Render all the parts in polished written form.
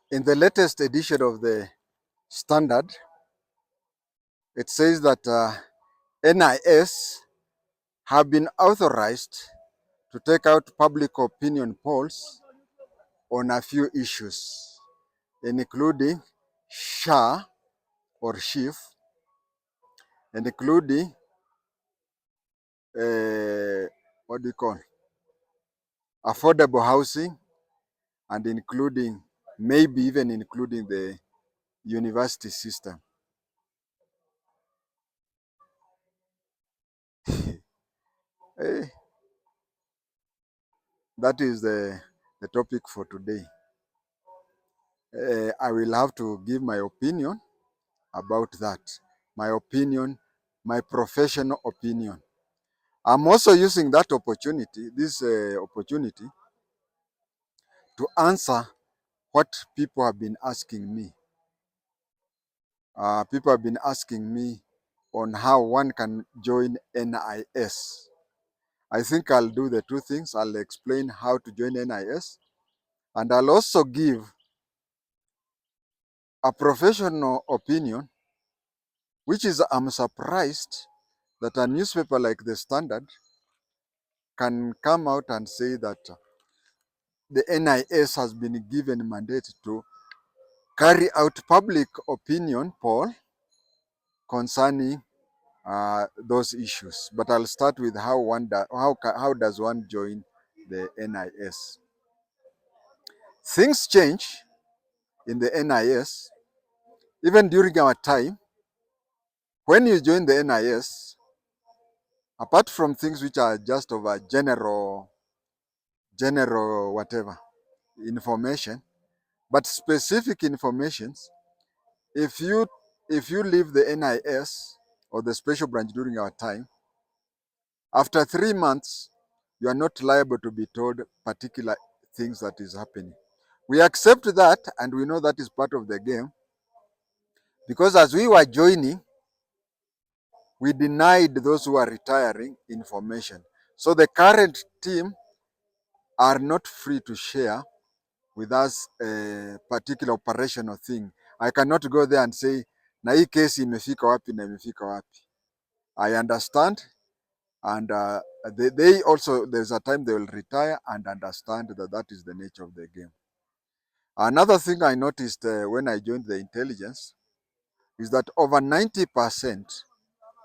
In the latest edition of the Standard, it says that NIS have been authorized to take out public opinion polls on a few issues, including SHA or SHIF, and including what do you call affordable housing, and including maybe even including the university system. Eh, that is the topic for today. I will have to give my opinion about that. My opinion, my professional opinion. I'm also using that opportunity, this opportunity, to answer what people have been asking me. People have been asking me on how one can join NIS. I think I'll do the two things. I'll explain how to join NIS, and I'll also give a professional opinion, which is I'm surprised that a newspaper like the Standard can come out and say that the NIS has been given a mandate to carry out public opinion poll concerning those issues. But I'll start with how does one join the NIS. Things change in the NIS even during our time. When you join the NIS, apart from things which are just of a general whatever information, but specific informations, if you leave the NIS or the special branch during our time, after 3 months, you are not liable to be told particular things that is happening. We accept that, and we know that is part of the game, because as we were joining, we denied those who are retiring information. So the current team are not free to share with us a particular operational thing. I cannot go there and say, na hii kesi imefika wapi na imefika wapi. I understand, and they also, there's a time they will retire and understand that that is the nature of the game. Another thing I noticed when I joined the intelligence is that over 90%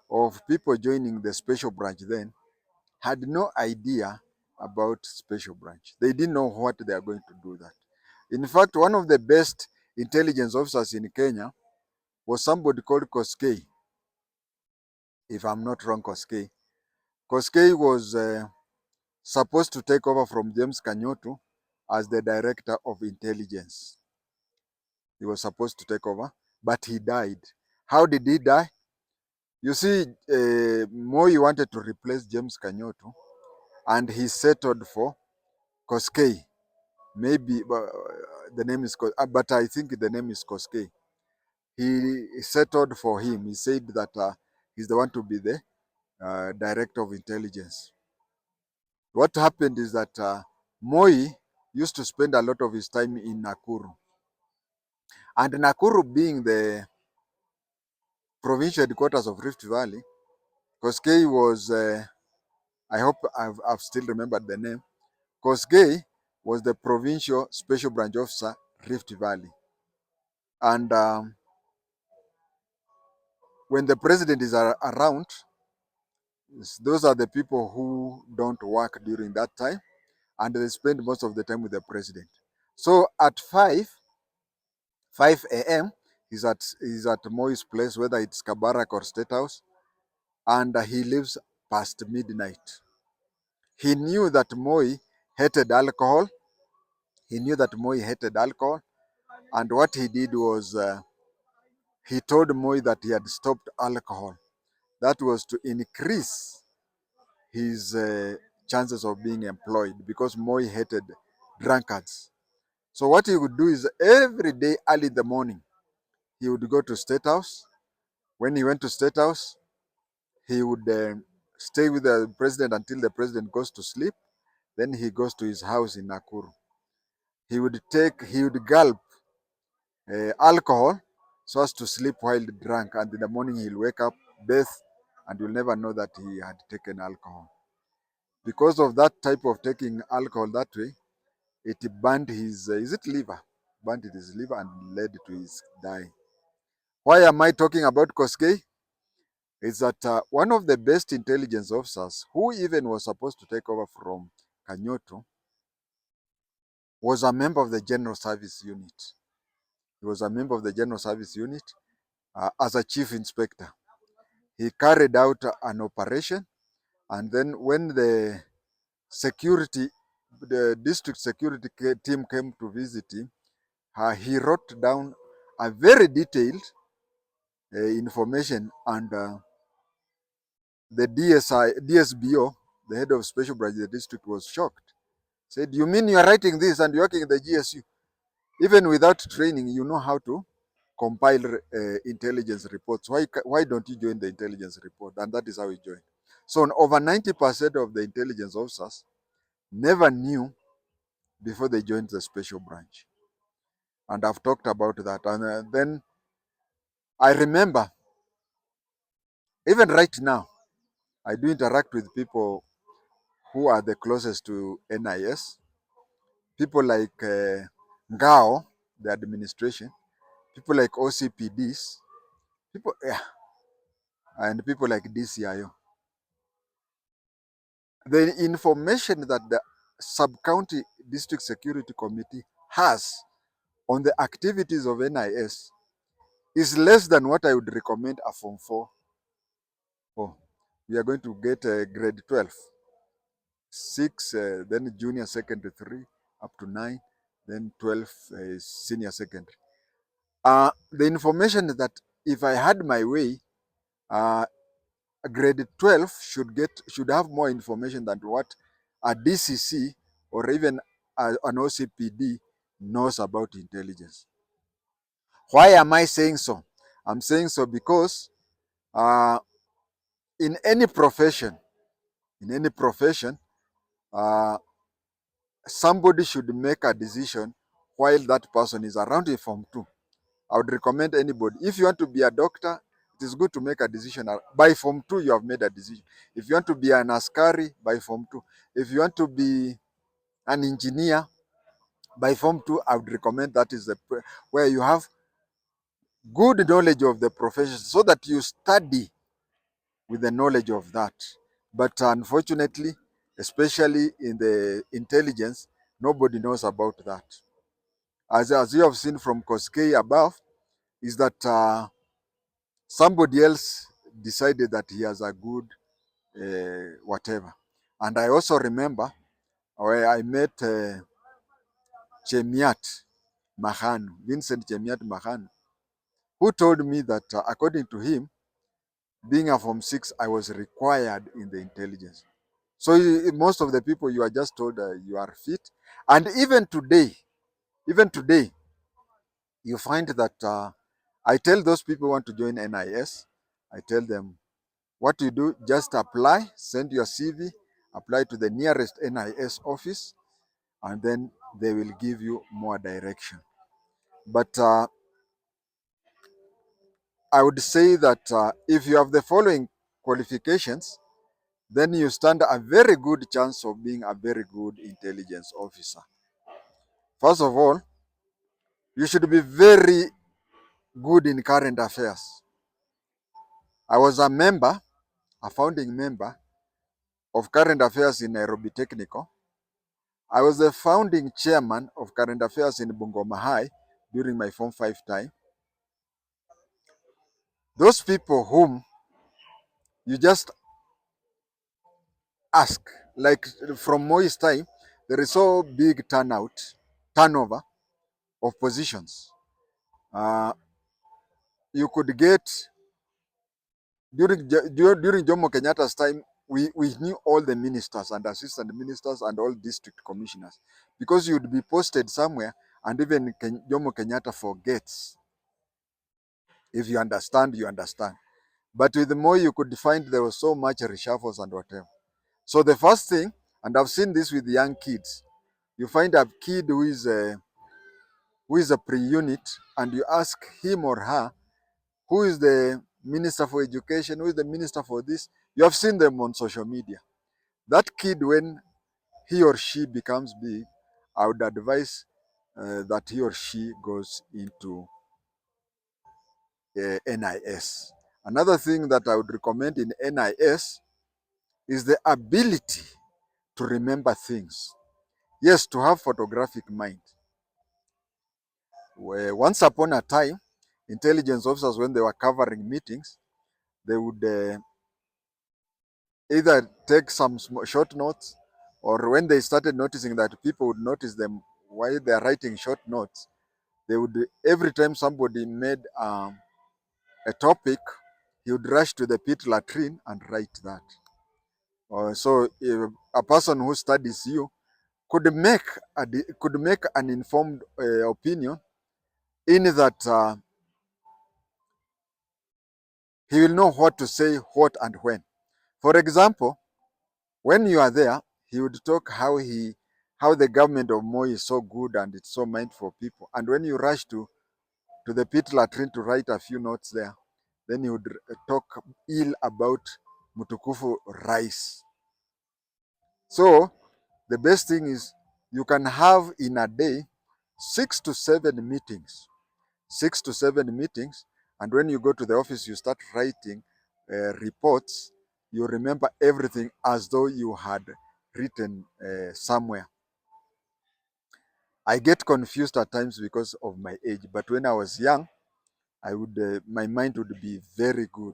of people joining the special branch then had no idea about special branch. They didn't know what they are going to do that. In fact, one of the best intelligence officers in Kenya was somebody called Koskei, if I'm not wrong, Koskei. Koskei was supposed to take over from James Kanyotu as the director of intelligence. He was supposed to take over, but he died. How did he die? You see, Moi wanted to replace James Kanyotu, and he settled for Koskei. Maybe the name is, but I think the name is Koskei. He settled for him. He said that he's the one to be the director of intelligence. What happened is that Moi used to spend a lot of his time in Nakuru. And Nakuru being the provincial headquarters of Rift Valley, Koskei was, I hope I've still remembered the name, Koskei was the provincial special branch officer, Rift Valley. And when the president is around, those are the people who don't work during that time, and they spend most of the time with the president. So at 5 a.m., he's at Moi's place, whether it's Kabarak or State House, and he leaves past midnight. He knew that Moi hated alcohol. He knew that Moi hated alcohol, and what he did was he told Moi that he had stopped alcohol. That was to increase his chances of being employed, because Moi hated drunkards. So what he would do is every day early in the morning, he would go to State House. When he went to State House, he would stay with the president until the president goes to sleep. Then he goes to his house in Nakuru. He would gulp alcohol so as to sleep while drunk, and in the morning he'll wake up, bathe, and you'll never know that he had taken alcohol. Because of that type of taking alcohol that way, it burned his, is it liver? Burned his liver and led to his dying. Why am I talking about Koskei? Is that one of the best intelligence officers, who even was supposed to take over from Kanyoto, was a member of the General Service Unit. He was a member of the General Service Unit as a chief inspector. He carried out an operation, and then when the security, the district security team came to visit him, he wrote down a very detailed information, and the DSBO, the head of special branch of the district, was shocked. Said, "You mean you are writing this and you're working in the GSU? Even without training, you know how to compile intelligence reports. Why don't you join the intelligence report?" And that is how he joined. So over 90% of the intelligence officers never knew before they joined the special branch. And I've talked about that. And then I remember, even right now, I do interact with people who are the closest to NIS, people like Ngao, the administration, people like OCPDs, people, yeah, and people like DCIO. The information that the sub-county district security committee has on the activities of NIS is less than what I would recommend a Form 4. Oh, we are going to get grade 12, 6, then junior secondary 3, up to 9, then 12 senior secondary. The information that if I had my way, grade 12 should have more information than what a DCC or even an OCPD knows about intelligence. Why am I saying so? I'm saying so because uh, in any profession, uh, somebody should make a decision while that person is around in Form 2. I would recommend anybody. If you want to be a doctor, it is good to make a decision. By Form 2, you have made a decision. If you want to be an askari, by Form 2. If you want to be an engineer, by Form 2, I would recommend that is where you have good knowledge of the profession so that you study with the knowledge of that. But unfortunately, especially in the intelligence, nobody knows about that. As you have seen from Koskei above, is that somebody else decided that he has a good whatever. And I also remember where I met Chemiat Mahanu, Vincent Chemiat Mahanu, who told me that according to him, being a Form 6, I was required in the intelligence. So most of the people, you are just told you are fit. And even today, you find that I tell those people who want to join NIS, I tell them, what you do, just apply, send your CV, apply to the nearest NIS office, and then they will give you more direction. But I would say that if you have the following qualifications, then you stand a very good chance of being a very good intelligence officer. First of all, you should be very good in current affairs. I was a founding member of current affairs in Nairobi Technical. I was the founding chairman of current affairs in Bungoma High during my Form 5 time. Those people whom you just ask, like from Moi's time, there is so big turnover of positions. You could get, during Jomo Kenyatta's time, we knew all the ministers and assistant ministers and all district commissioners, because you'd be posted somewhere and even Jomo Kenyatta forgets. If you understand, you understand. But with more, you could find there was so much reshuffles and whatever. So the first thing, and I've seen this with young kids, you find a kid who who is a pre-unit, and you ask him or her, who is the minister for education, who is the minister for this, you have seen them on social media. That kid, when he or she becomes big, I would advise that he or she goes into NIS. Another thing that I would recommend in NIS is the ability to remember things. Yes, to have photographic mind. Once upon a time, intelligence officers, when they were covering meetings, they would either take some short notes, or when they started noticing that people would notice them while they're writing short notes, they would, every time somebody made a topic, he would rush to the pit latrine and write that. So if a person who studies you could make an informed opinion, in that he will know what to say, what and when. For example, when you are there, he would talk how the government of Moi is so good and it's so mindful for people. And when you rush to the pit latrine to write a few notes there, then he would talk ill about Mutukufu rice. So the best thing is you can have in a day 6 to 7 meetings. 6 to 7 meetings. And when you go to the office, you start writing reports. You remember everything as though you had written somewhere. I get confused at times because of my age, but when I was young, I would my mind would be very good.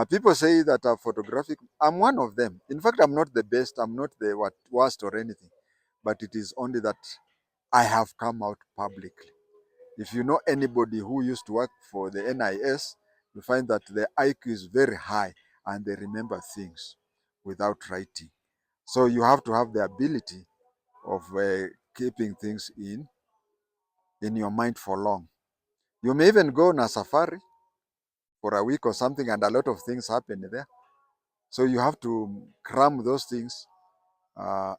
People say that photographic. I'm one of them. In fact, I'm not the best. I'm not the worst or anything, but it is only that I have come out publicly. If you know anybody who used to work for the NIS, you find that their IQ is very high and they remember things without writing. So you have to have the ability of keeping things in your mind for long. You may even go on a safari for a week or something, and a lot of things happen there. So you have to cram those things. Uh,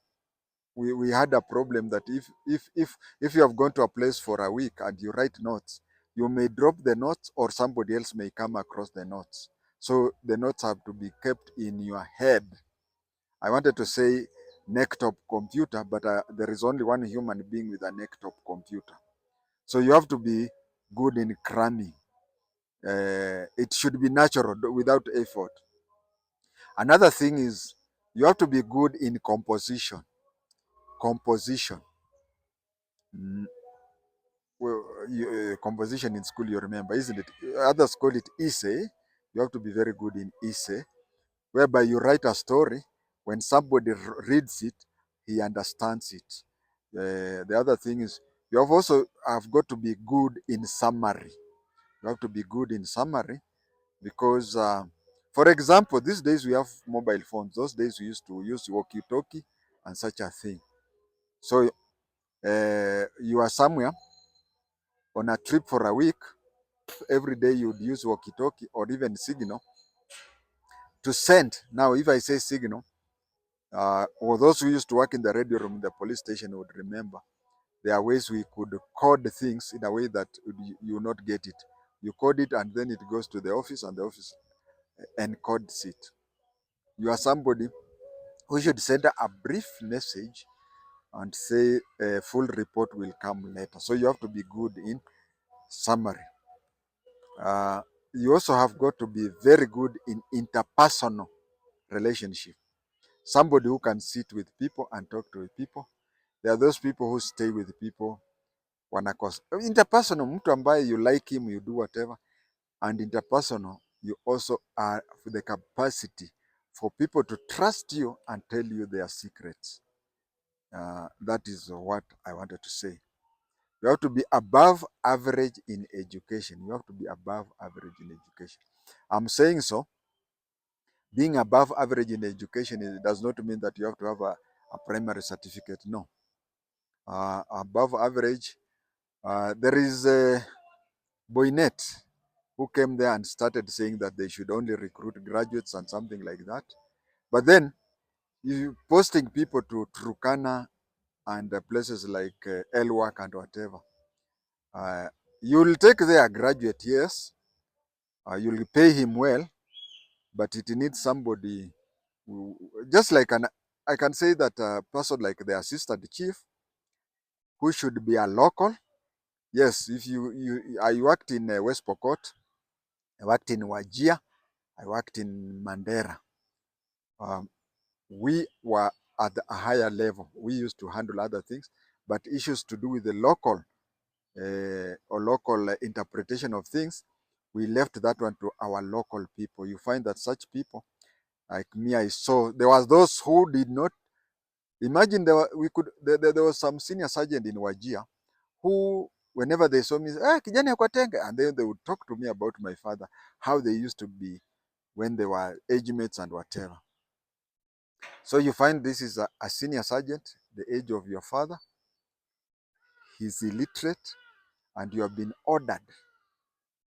we had a problem that if you have gone to a place for a week and you write notes, you may drop the notes or somebody else may come across the notes. So the notes have to be kept in your head. I wanted to say neck-top computer, but there is only one human being with a neck-top computer. So you have to be good in cramming. It should be natural without effort. Another thing is you have to be good in composition. Composition. Mm, well, composition in school, you remember, isn't it? Others call it essay. You have to be very good in essay, whereby you write a story. When somebody reads it, he understands it. The other thing is you have also have got to be good in summary. You have to be good in summary because, for example, these days we have mobile phones. Those days we used to use walkie-talkie and such a thing. So you are somewhere on a trip for a week. Every day you'd use walkie-talkie or even signal to send. Now, if I say signal, or those who used to work in the radio room in the police station would remember, there are ways we could code things in a way that you will not get it. You code it and then it goes to the office and the office encodes it. You are somebody who should send a brief message and say a full report will come later. So you have to be good in summary. Uh, you also have got to be very good in interpersonal relationship. Somebody who can sit with people and talk to people. There are those people who stay with people wanakosa. Interpersonal, mtu ambaye you like him, you do whatever. And interpersonal, you also are the capacity for people to trust you and tell you their secrets. That is what I wanted to say. You have to be above average in education. You have to be above average in education. I'm saying so. Being above average in education does not mean that you have to have a primary certificate. No. Above average, there is a Boynet who came there and started saying that they should only recruit graduates and something like that. But then you posting people to Turkana and places like Elwak and whatever. Uh, you'll take their graduate, yes. You'll pay him well, but it needs somebody just like I can say that a person like the assistant chief who should be a local. Yes, if I worked in West Pokot, I worked in Wajir, I worked in Mandera. Um, we were at a higher level. We used to handle other things, but issues to do with the local or local interpretation of things, we left that one to our local people. You find that such people like me, I saw there was those who did not imagine there was some senior sergeant in Wajir who whenever they saw me, kijana kwa tenge, and then they would talk to me about my father, how they used to be when they were age mates and whatever. So you find this is a senior sergeant, the age of your father, he's illiterate, and you have been ordered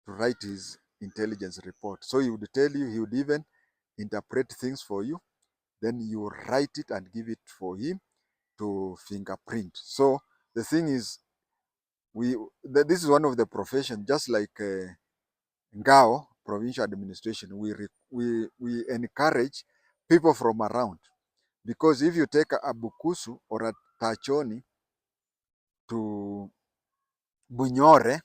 to write his intelligence report. So he would tell you, he would even interpret things for you, then you write it and give it for him to fingerprint. So the thing is, this is one of the professions, just like Ngao, provincial administration, we encourage people from around. Because if you take a Bukusu or a Tachoni to Bunyore,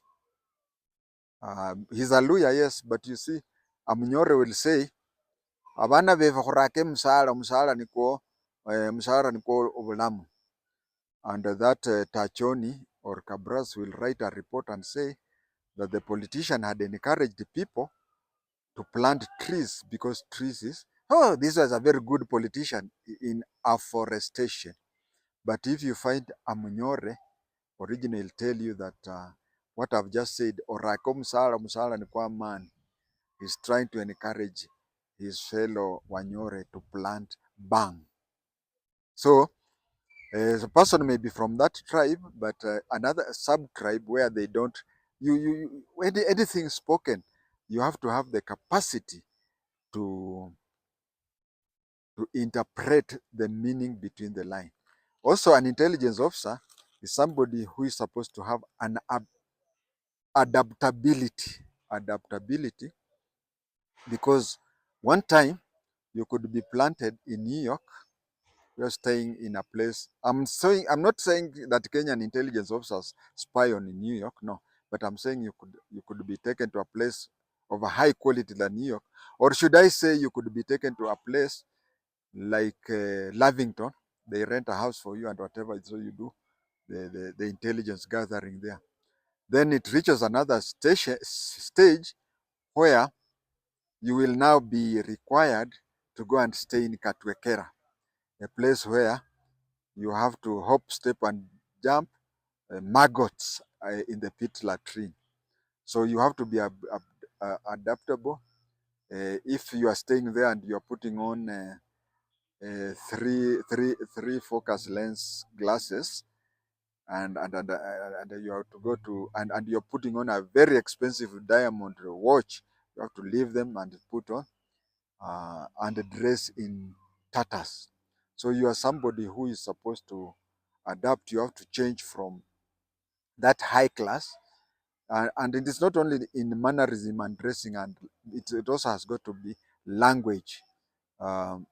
he's a Luya, yes, but you see, a Munyore will say, abana beva khurake musala niko obulamu. And that Tachoni or Kabras will write a report and say that the politician had encouraged the people to plant trees because trees is, oh, this was a very good politician in afforestation. But if you find a Munyore, originally will tell you that what I've just said, orako musala ni kwa man, is trying to encourage his fellow Wanyore to plant bang. So the person may be from that tribe, but another sub-tribe where they don't, anything spoken, you have to have the capacity to interpret the meaning between the line. Also, an intelligence officer is somebody who is supposed to have an adaptability. Adaptability, because one time you could be planted in New York, you're staying in a place. I'm not saying that Kenyan intelligence officers spy on in New York, no. But I'm saying you could be taken to a place of a high quality than New York. Or should I say you could be taken to a place like Lavington. They rent a house for you and whatever, so you do the intelligence gathering there. Then it reaches another stage where you will now be required to go and stay in Katwekera, a place where you have to hop, step, and jump maggots in the pit latrine. So you have to be adaptable. If you are staying there and you are putting on three focus lens glasses, and you have to go to and you're putting on a very expensive diamond watch, you have to leave them and put on and dress in tatters. So you are somebody who is supposed to adapt. You have to change from that high class, and it is not only in mannerism and dressing, and it also has got to be language. Um,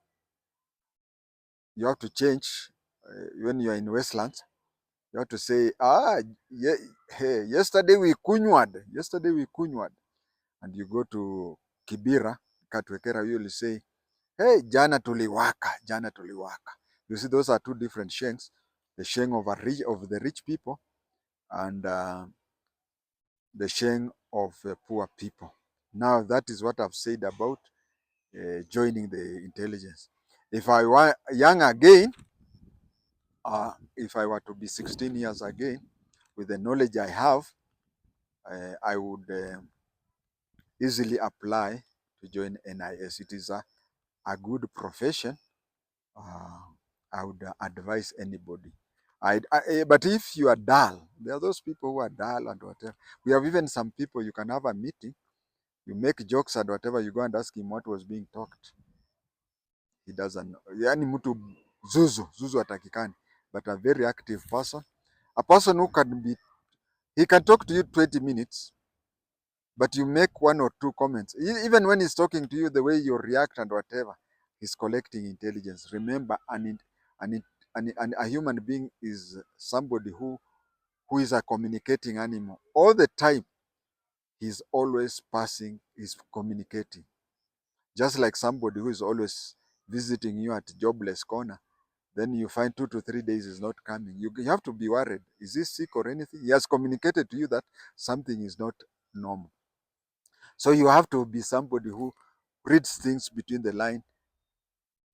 you have to change when you are in Westlands. You have to say, hey, yesterday we kunywad. And you go to Kibera, Katwekera, you will say, hey, jana tuliwaka. You see, those are two different shanks. The sheng of the rich people and the sheng of poor people. Now, that is what I've said about joining the intelligence. If I were young again, if I were to be 16 years again, with the knowledge I have, I would easily apply to join NIS. It is a good profession. I would advise anybody. But if you are dull, there are those people who are dull and whatever. We have even some people, you can have a meeting, you make jokes and whatever, you go and ask him what was being talked. He doesn't know. Yani mtu zuzu atakikani, but a very active person, a person who can be He can talk to you 20 minutes, but you make one or two comments. Even when he's talking to you, the way you react and whatever, he's collecting intelligence. Remember, a human being is somebody who is a communicating animal. All the time, he's always passing, he's communicating. Just like somebody who is always visiting you at jobless corner, then you find 2 to 3 days is not coming. You have to be worried. Is he sick or anything? He has communicated to you that something is not normal. So you have to be somebody who reads things between the line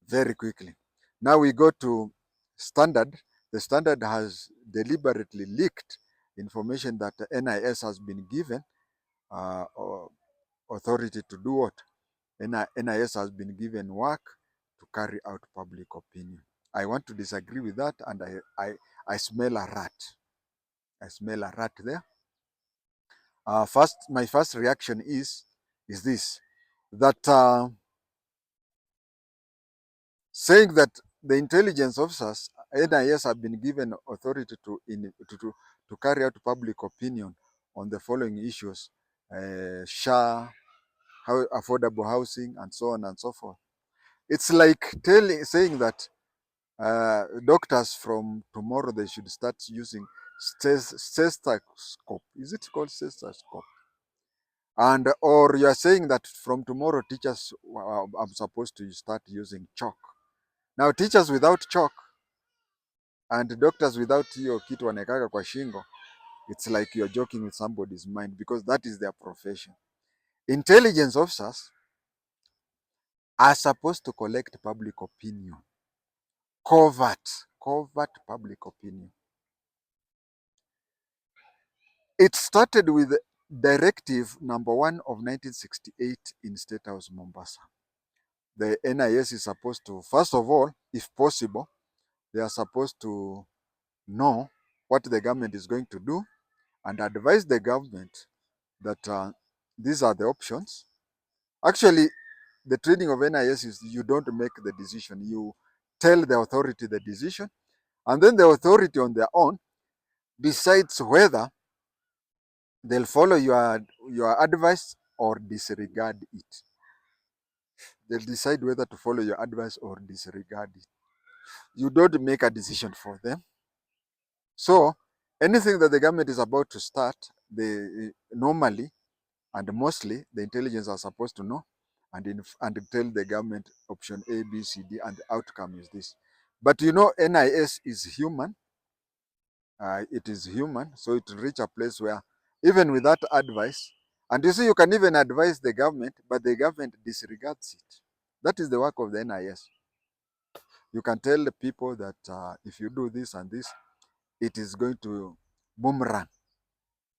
very quickly. Now we go to standard. The standard has deliberately leaked information that the NIS has been given or authority to do what? NIS has been given work to carry out public opinion. I want to disagree with that, and I smell a rat. I smell a rat there. My first reaction is this, that saying that the intelligence officers, NIS, have been given authority to carry out public opinion on the following issues: SHA, affordable housing, and so on and so forth. It's like saying that doctors from tomorrow they should start using stethoscope. Is it called stethoscope? And or you are saying that from tomorrow teachers are supposed to start using chalk. Now teachers without chalk and doctors without hiyo kitu wanekaka kwa shingo, it's like you're joking with somebody's mind, because that is their profession. Intelligence officers are supposed to collect public opinion, covert public opinion. It started with Directive number 1 of 1968 in State House, Mombasa. The NIS is supposed to, first of all, if possible, they are supposed to know what the government is going to do and advise the government that these are the options. Actually, the training of NIS is you don't make the decision. You tell the authority the decision, and then the authority on their own decides whether they'll follow your advice or disregard it. They'll decide whether to follow your advice or disregard it. You don't make a decision for them. So anything that the government is about to start, they normally and mostly the intelligence are supposed to know and tell the government option A, B, C, D, and the outcome is this. But you know, NIS is human. It is human, so it will reach a place where even with that advice, and you see, you can even advise the government, but the government disregards it. That is the work of the NIS. You can tell the people that if you do this and this, it is going to boomerang.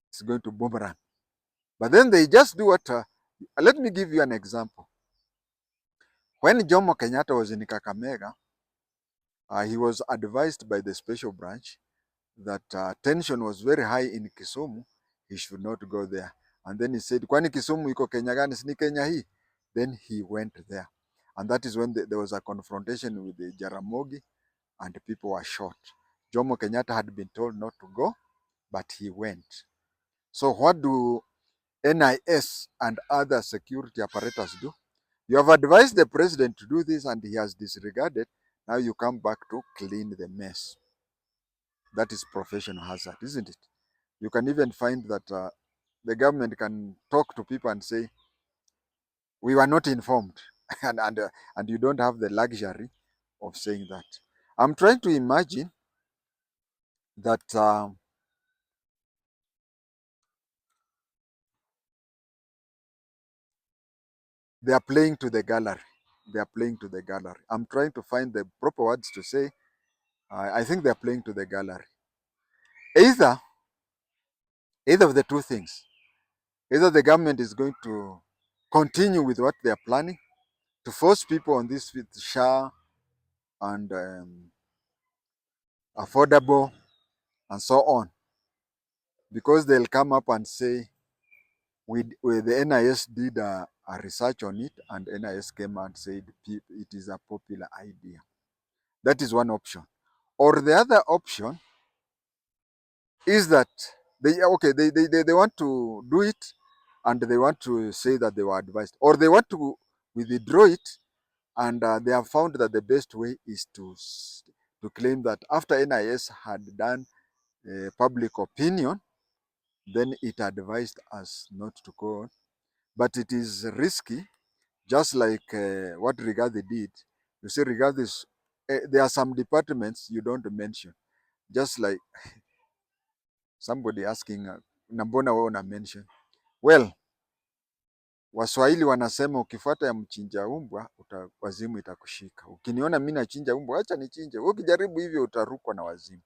It's going to boomerang. But then they just do what? Let me give you an example. When Jomo Kenyatta was in Kakamega, he was advised by the special branch that tension was very high in Kisumu. He should not go there. And then he said, kwani Kisumu iko Kenya gani? Si ni Kenya hii? Then he went there. And that is when there was a confrontation with the Jaramogi and people were shot. Jomo Kenyatta had been told not to go, but he went. So what do NIS and other security apparatus do? You have advised the president to do this and he has disregarded. Now you come back to clean the mess. That is professional hazard, isn't it? You can even find that the government can talk to people and say, we were not informed. And you don't have the luxury of saying that. I'm trying to imagine that they are playing to the gallery. They are playing to the gallery. I'm trying to find the proper words to say. I think they are playing to the gallery. Either of the two things. Either the government is going to continue with what they are planning to force people on this with SHA and affordable and so on, because they'll come up and say, the NIS did a research on it and NIS came and said it is a popular idea. That is one option. Or the other option is that they want to do it, and they want to say that they were advised, or they want to withdraw it, and they have found that the best way is to claim that after NIS had done public opinion, then it advised us not to go on. But it is risky, just like what Rigathi did. You see, Rigathi, there are some departments you don't mention, just like somebody asking, na mbona wewe una mention? Well, Waswahili wanasema ukifuata ya mchinja umbwa wazimu itakushika. Ukiniona mimi nachinja umbwa, acha nichinje. Wewe ukijaribu hivyo utarukwa na wazimu.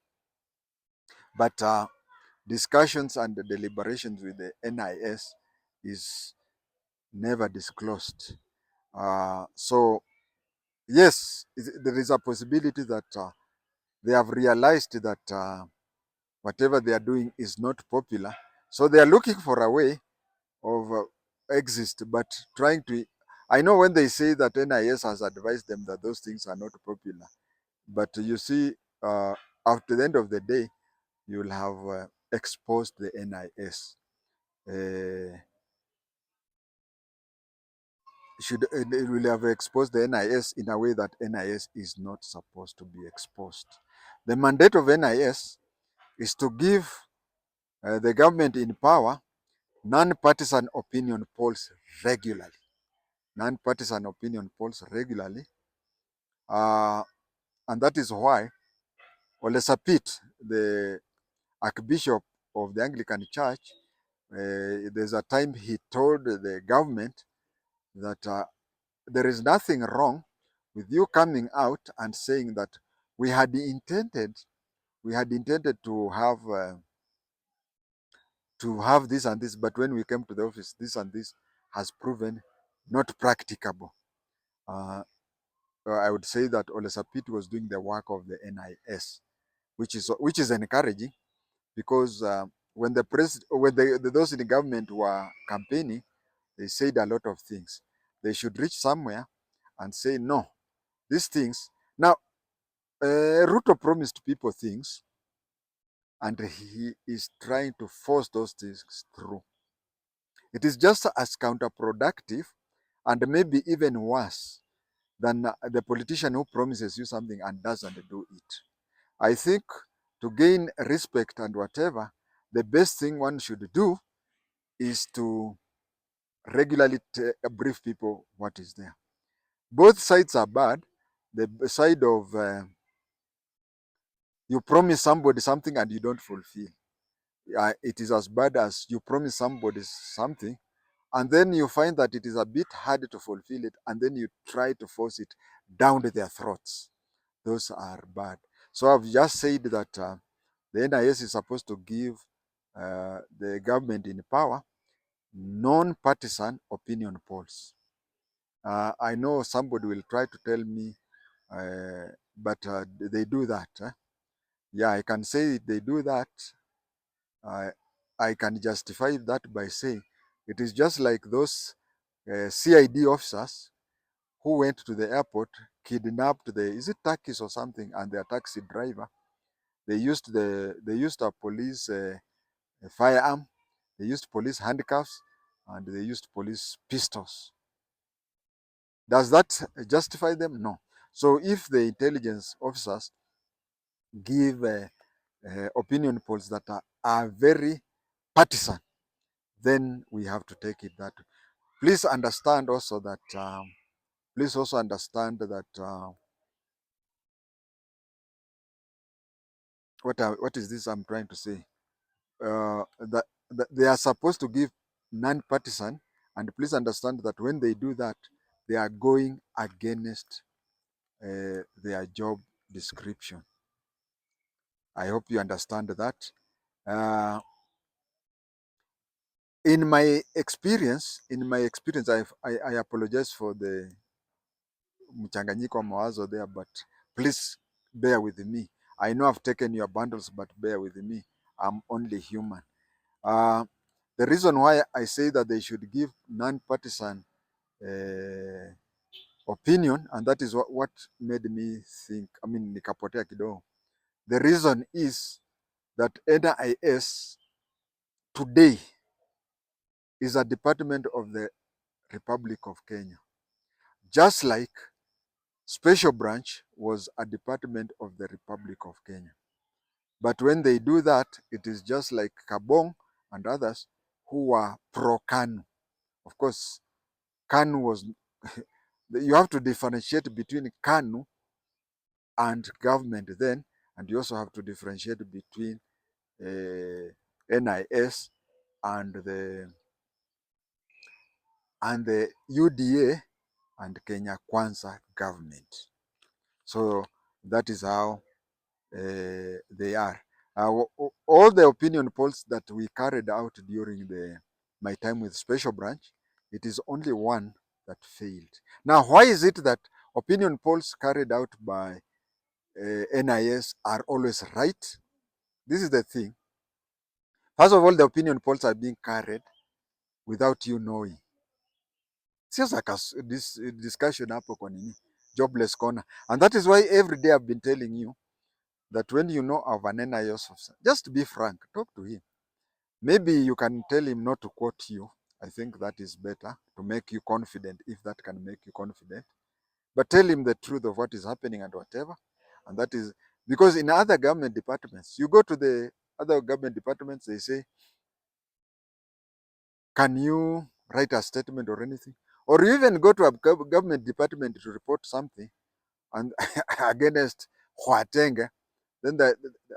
But discussions and deliberations with the NIS is never disclosed. So yes, there is a possibility that they have realized that whatever they are doing is not popular. So they are looking for a way of exist, but trying to. I know when they say that NIS has advised them that those things are not popular, but you see, after the end of the day, you will have exposed the NIS. It will have exposed the NIS in a way that NIS is not supposed to be exposed. The mandate of NIS is to give the government in power non-partisan opinion polls regularly. Non-partisan opinion polls regularly. And that is why Ole Sapit, the Archbishop of the Anglican Church, there's a time he told the government that there is nothing wrong with you coming out and saying that we had intended to have this and this, but when we came to the office, this and this has proven not practicable. I would say that Ole Sapit was doing the work of the NIS, which is encouraging, because when those in the government were campaigning, they said a lot of things. They should reach somewhere and say no, these things. Now, Ruto promised people things, and he is trying to force those things through. It is just as counterproductive, and maybe even worse, than the politician who promises you something and doesn't do it. I think to gain respect and whatever, the best thing one should do is to regularly brief people what is there. Both sides are bad. The side of you promise somebody something and you don't fulfill. It is as bad as you promise somebody something and then you find that it is a bit hard to fulfill it, and then you try to force it down their throats. Those are bad. So I've just said that the NIS is supposed to give the government in power non-partisan opinion polls. I know somebody will try to tell me, but they do that. Yeah, I can say they do that. I can justify that by saying it is just like those CID officers who went to the airport, kidnapped is it Turkish or something, and their taxi driver. They used a police firearm, they used police handcuffs, and they used police pistols. Does that justify them? No. So if the intelligence officers give opinion polls that are very partisan, then we have to take it that way. Please understand also that. Please also understand that what is this I'm trying to say? That they are supposed to give non-partisan, and please understand that when they do that, they are going against their job description. I hope you understand that. Uh, in my experience, I apologize for the mchanganyiko wa mawazo there, but please bear with me. I know I've taken your bundles, but bear with me. I'm only human. Uh, the reason why I say that they should give non-partisan opinion, and that is what made me think, nikapotea kidogo. The reason is that NIS today is a department of the Republic of Kenya, just like Special Branch was a department of the Republic of Kenya. But when they do that, it is just like Kabong and others who were pro-KANU. Of course, KANU was, you have to differentiate between KANU and government then, and you also have to differentiate between NIS and the UDA and Kenya Kwanza government. So that is how they are. All the opinion polls that we carried out during my time with Special Branch, it is only one that failed. Now, why is it that opinion polls carried out by NIS are always right? This is the thing. First of all, the opinion polls are being carried without you knowing. Sasa this discussion hapo kwa nini? Jobless corner. And that is why every day I've been telling you that when you know of an NIS officer, just be frank, talk to him. Maybe you can tell him not to quote you. I think that is better to make you confident, if that can make you confident. But tell him the truth of what is happening and whatever. And that is because in other government departments, you go to the other government departments, they say, can you write a statement or anything? Or you even go to a government department to report something and against JI-TENGE, then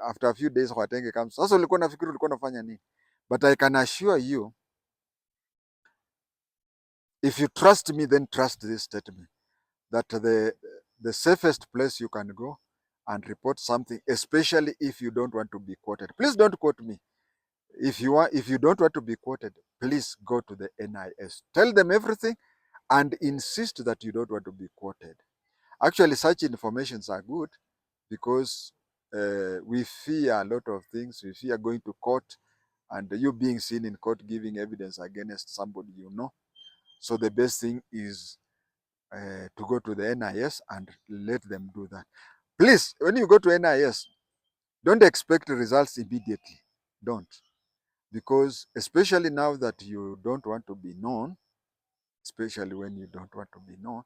after a few days JI-TENGE comes. Sasa ulikuwa nafikiri ulikuwa unafanya nini? But I can assure you, if you trust me, then trust this statement, that the safest place you can go and report something, especially if you don't want to be quoted. Please don't quote me. If you don't want to be quoted, please go to the NIS. Tell them everything and insist that you don't want to be quoted. Actually, such informations are good because we fear a lot of things. We fear going to court and you being seen in court giving evidence against somebody you know. So the best thing is to go to the NIS and let them do that. Please, when you go to NIS, don't expect results immediately. Don't. Because especially now that you don't want to be known, especially when you don't want to be known,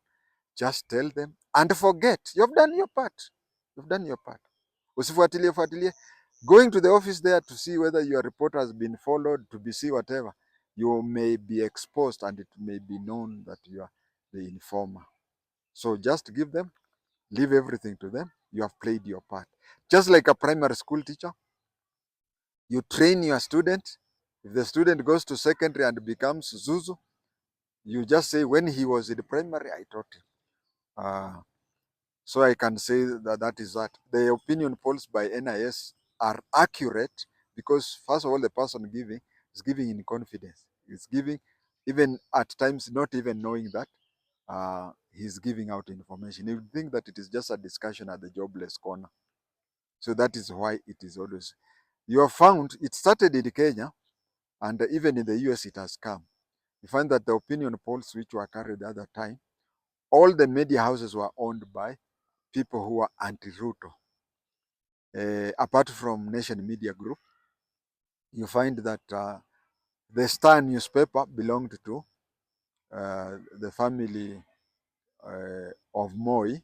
just tell them and forget. You've done your part. You've done your part. Usifuatilie. Going to the office there to see whether your report has been followed, to be see whatever, you may be exposed and it may be known that you are the informer. So just give them, leave everything to them. You have played your part. Just like a primary school teacher, you train your student. If the student goes to secondary and becomes Zuzu, you just say, when he was in the primary, I taught him. So I can say that is that. The opinion polls by NIS are accurate because, first of all, the person giving is giving in confidence. He's giving, even at times, not even knowing that he's giving out information. You think that it is just a discussion at the jobless corner. So that is why it is always. You have found it started in Kenya and even in the US it has come. You find that the opinion polls which were carried at that time, all the media houses were owned by people who are anti-Ruto. Apart from Nation Media Group, you find that the Star newspaper belonged to the family of Moi.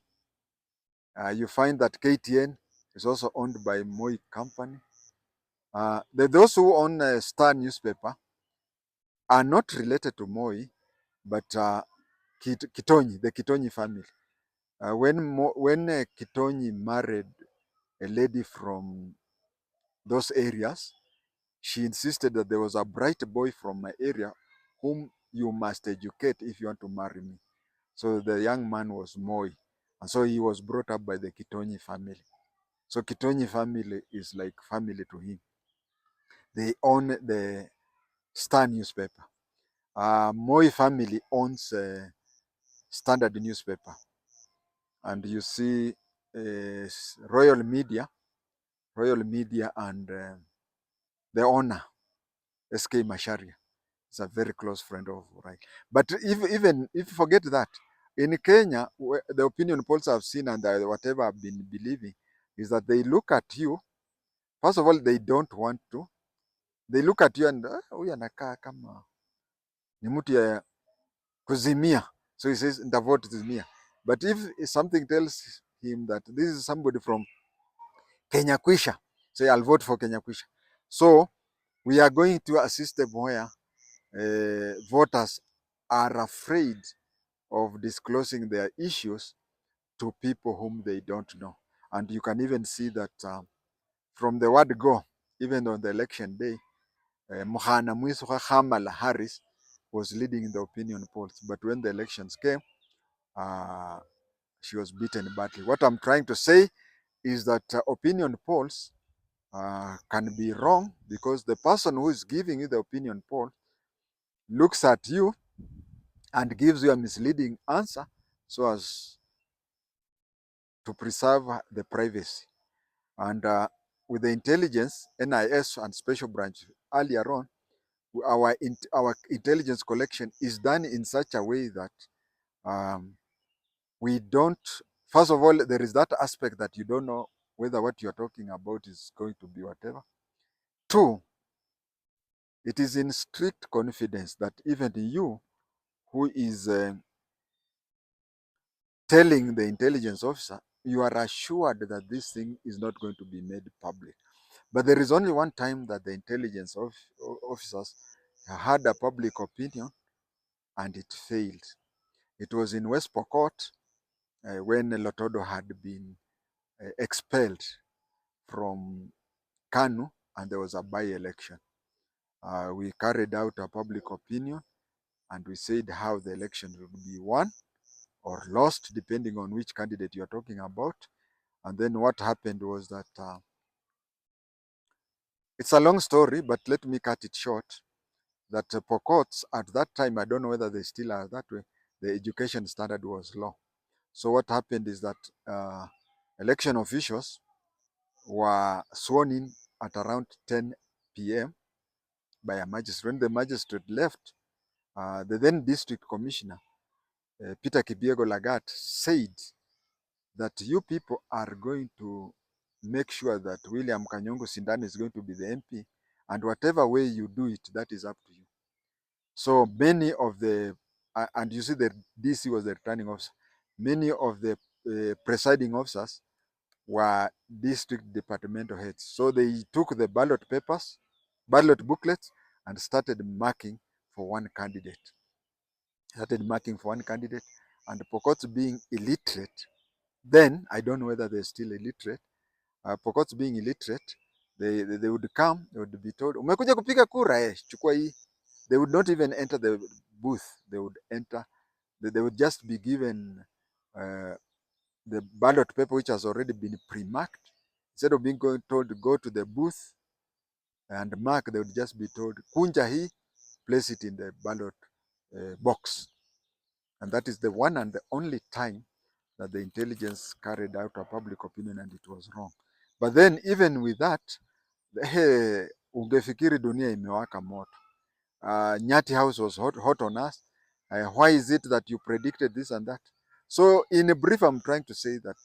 You find that KTN is also owned by Moi Company. Those who own Star newspaper are not related to Moi, but Kitonyi, the Kitonyi family. When Kitonyi married a lady from those areas, she insisted that there was a bright boy from my area whom you must educate if you want to marry me. So the young man was Moi. And so he was brought up by the Kitonyi family. So Kitonyi family is like family to him. They own the Star newspaper. Moi family owns Standard newspaper. And you see Royal Media and the owner, SK Masharia, is a very close friend of Rai. But even if you forget that, in Kenya, the opinion polls I've seen and whatever I've been believing is that they look at you. First of all, they don't want to they look at you and huyu anakaa kama ni mtu ya kuzimia, so he says nitavote Zimia. But if something tells him that this is somebody from Kenya Kwisha, say I'll vote for Kenya Kwisha. So we are going to a system where voters are afraid of disclosing their issues to people whom they don't know. And you can even see that from the word go, even on the election day, Muhana Mwiswa Kamala Harris was leading in the opinion polls. But when the elections came, she was beaten badly. What I'm trying to say is that opinion polls can be wrong because the person who is giving you the opinion poll looks at you and gives you a misleading answer so as to preserve the privacy. And with the intelligence, NIS and special branch earlier on, our intelligence collection is done in such a way that we don't, first of all, there is that aspect that you don't know whether what you're talking about is going to be whatever. Two, it is in strict confidence that even you who is telling the intelligence officer, you are assured that this thing is not going to be made public. But there is only one time that the intelligence officers had a public opinion and it failed. It was in West Pokot when Lotodo had been expelled from Kanu and there was a by-election. We carried out a public opinion and we said how the election would be won or lost depending on which candidate you're talking about. And then what happened was that it's a long story, but let me cut it short. That Pokots at that time, I don't know whether they still are that way, the education standard was low. So what happened is that election officials were sworn in at around 10 p.m. by a magistrate. When the magistrate left, the then district commissioner, Peter Kibiego Lagat, said that you people are going to make sure that William Kanyongo Sindani is going to be the MP, and whatever way you do it, that is up to you. So many of the, and you see the DC was the returning officer, many of the presiding officers were district departmental heads. So they took the ballot papers, ballot booklets, and started marking for one candidate. And Pokot being illiterate, then I don't know whether they're still illiterate. Pokot being illiterate, they would come, they would be told, umekuja kupiga kura chukua hii. They would not even enter the booth. They would just be given the ballot paper which has already been pre-marked. Instead of being told to go to the booth and mark, they would just be told, kunja hii, place it in the ballot box. And that is the one and the only time that the intelligence carried out a public opinion and it was wrong. But then even with that, ungefikiri dunia imewaka moto. Nyati House was hot on us. Why is it that you predicted this and that? So in a brief, I'm trying to say that